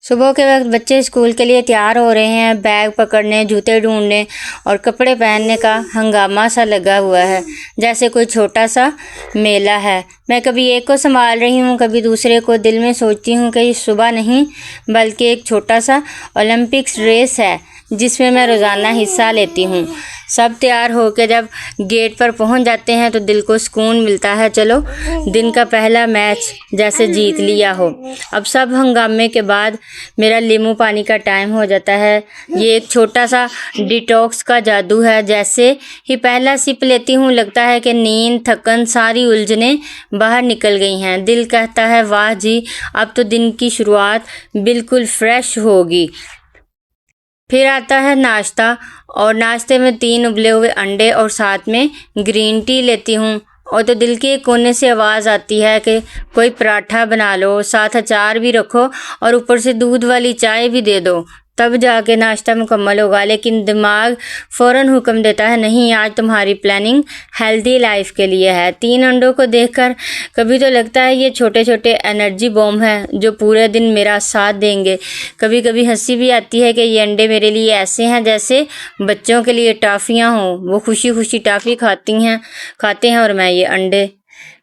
صبح کے وقت بچے اسکول کے لیے تیار ہو رہے ہیں، بیگ پکڑنے، جوتے ڈھونڈنے اور کپڑے پہننے کا ہنگامہ سا لگا ہوا ہے، جیسے کوئی چھوٹا سا میلہ ہے۔ میں کبھی ایک کو سنبھال رہی ہوں، کبھی دوسرے کو۔ دل میں سوچتی ہوں کہ یہ صبح نہیں بلکہ ایک چھوٹا سا اولمپکس ریس ہے جس میں روزانہ حصہ لیتی ہوں۔ سب تیار ہو کے جب گیٹ پر پہنچ جاتے ہیں تو دل کو سکون ملتا ہے، چلو دن کا پہلا میچ جیسے جیت لیا ہو۔ اب سب ہنگامے کے بعد میرا لیمو پانی کا ٹائم ہو جاتا ہے۔ یہ ایک چھوٹا سا ڈیٹاکس کا جادو ہے۔ جیسے ہی پہلا سپ لیتی ہوں لگتا ہے کہ نیند، تھکن، ساری الجھنیں باہر نکل گئی ہیں۔ دل کہتا ہے واہ جی، اب تو دن کی شروعات بالکل فریش ہوگی۔ پھر آتا ہے ناشتہ، اور ناشتے میں 3 ابلے ہوئے انڈے اور ساتھ میں گرین ٹی لیتی ہوں، اور تو دل کے کونے سے آواز آتی ہے کہ کوئی پراٹھا بنا لو، ساتھ اچار بھی رکھو اور اوپر سے دودھ والی چائے بھی دے دو، تب جا کے ناشتہ مکمل ہوگا۔ لیکن دماغ فوراً حکم دیتا ہے نہیں، آج تمہاری پلاننگ ہیلدی لائف کے لیے ہے۔ 3 انڈوں کو دیکھ کر کبھی تو لگتا ہے یہ چھوٹے چھوٹے انرجی بوم ہیں جو پورے دن میرا ساتھ دیں گے۔ کبھی کبھی ہنسی بھی آتی ہے کہ یہ انڈے میرے لیے ایسے ہیں جیسے بچوں کے لیے ٹافیاں ہوں، وہ خوشی خوشی ٹافی کھاتے ہیں اور میں یہ انڈے۔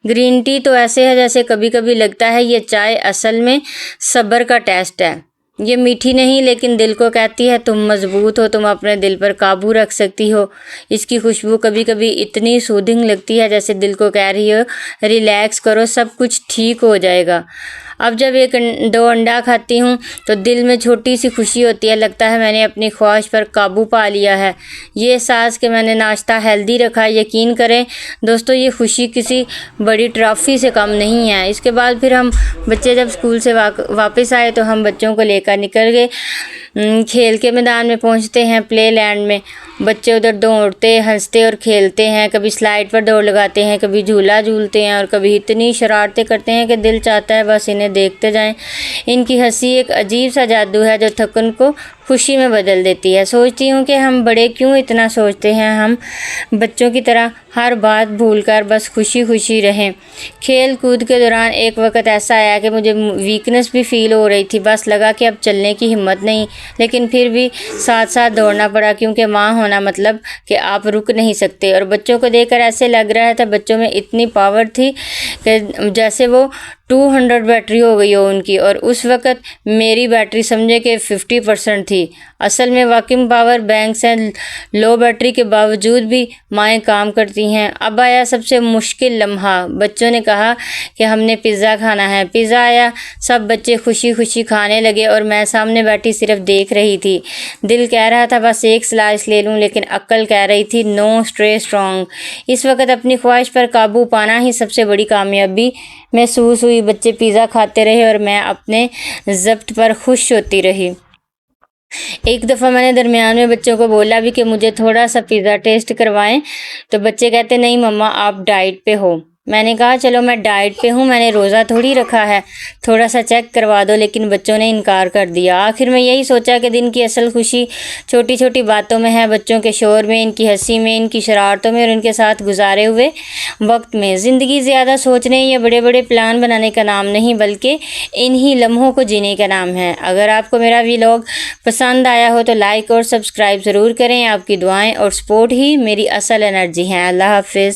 گرین ٹی تو ایسے ہے جیسے کبھی کبھی لگتا ہے یہ چائے اصل میں صبر کا ٹیسٹ ہے۔ یہ میٹھی نہیں لیکن دل کو کہتی ہے تم مضبوط ہو، تم اپنے دل پر قابو رکھ سکتی ہو۔ اس کی خوشبو کبھی کبھی اتنی سودھنگ لگتی ہے جیسے دل کو کہہ رہی ہو ریلیکس کرو، سب کچھ ٹھیک ہو جائے گا۔ اب جب 1-2 انڈا کھاتی ہوں تو دل میں چھوٹی سی خوشی ہوتی ہے، لگتا ہے میں نے اپنی خواہش پر قابو پا لیا ہے۔ یہ احساس کہ میں نے ناشتہ ہیلدی رکھا، یقین کریں دوستو یہ خوشی کسی بڑی ٹرافی سے کم نہیں ہے۔ اس کے بعد پھر ہم بچے جب اسکول سے واپس آئے تو ہم بچوں کو لے کر نکل گئے، کھیل کے میدان میں پہنچتے ہیں، پلے لینڈ میں۔ بچے ادھر دوڑتے، ہنستے اور کھیلتے ہیں، کبھی سلائڈ پر دوڑ لگاتے ہیں، کبھی جھولا جھولتے ہیں اور کبھی اتنی شرارتیں کرتے ہیں کہ دل چاہتا ہے بس انہیں دیکھتے جائیں۔ ان کی ہنسی ایک عجیب سا جادو ہے جو تھکن کو خوشی میں بدل دیتی ہے۔ سوچتی ہوں کہ ہم بڑے کیوں اتنا سوچتے ہیں، ہم بچوں کی طرح ہر بات بھول کر بس خوشی خوشی رہیں۔ کھیل کود کے دوران ایک وقت ایسا آیا کہ مجھے ویکنس بھی فیل ہو رہی تھی، بس لگا کہ اب چلنے کی ہمت نہیں، لیکن پھر بھی ساتھ ساتھ دوڑنا پڑا کیونکہ ماں ہونا مطلب کہ آپ رک نہیں سکتے۔ اور بچوں کو دیکھ کر ایسے لگ رہا تھا بچوں میں اتنی پاور تھی کہ جیسے وہ 200 بیٹری ہو گئی ہو ان کی، اور اس وقت میری بیٹری سمجھے کہ 50% تھی۔ اصل میں واقعی پاور بینک سے لو بیٹری کے باوجود بھی مائیں کام کرتی ہیں۔ اب آیا سب سے مشکل لمحہ، بچوں نے کہا کہ ہم نے پیزا کھانا ہے۔ پیزا آیا، سب بچے خوشی خوشی کھانے لگے اور میں سامنے بیٹھی صرف دیکھ رہی تھی۔ دل کہہ رہا تھا بس ایک سلائس لے لوں، لیکن عقل کہہ رہی تھی نو، اسٹے اسٹرانگ۔ اس وقت اپنی خواہش پر قابو پانا ہی سب سے بڑی کامیابی محسوس ہوئی۔ بچے پیزا کھاتے رہے اور میں اپنے ضبط پر خوش ہوتی رہی۔ ایک دفعہ میں نے درمیان میں بچوں کو بولا بھی کہ مجھے تھوڑا سا پیزا ٹیسٹ کروائیں، تو بچے کہتے نہیں مما آپ ڈائٹ پہ ہو۔ میں نے کہا چلو میں ڈائٹ پہ ہوں، میں نے روزہ تھوڑی رکھا ہے، تھوڑا سا چیک کروا دو، لیکن بچوں نے انکار کر دیا۔ آخر میں یہی سوچا کہ دن کی اصل خوشی چھوٹی چھوٹی باتوں میں ہے، بچوں کے شور میں، ان کی ہنسی میں، ان کی شرارتوں میں اور ان کے ساتھ گزارے ہوئے وقت میں۔ زندگی زیادہ سوچنے یا بڑے بڑے پلان بنانے کا نام نہیں بلکہ انہی لمحوں کو جینے کا نام ہے۔ اگر آپ کو میرا ولاگ پسند آیا ہو تو لائک اور سبسکرائب ضرور کریں۔ آپ کی دعائیں اور سپورٹ ہی میری اصل انرجی ہیں۔ اللہ حافظ۔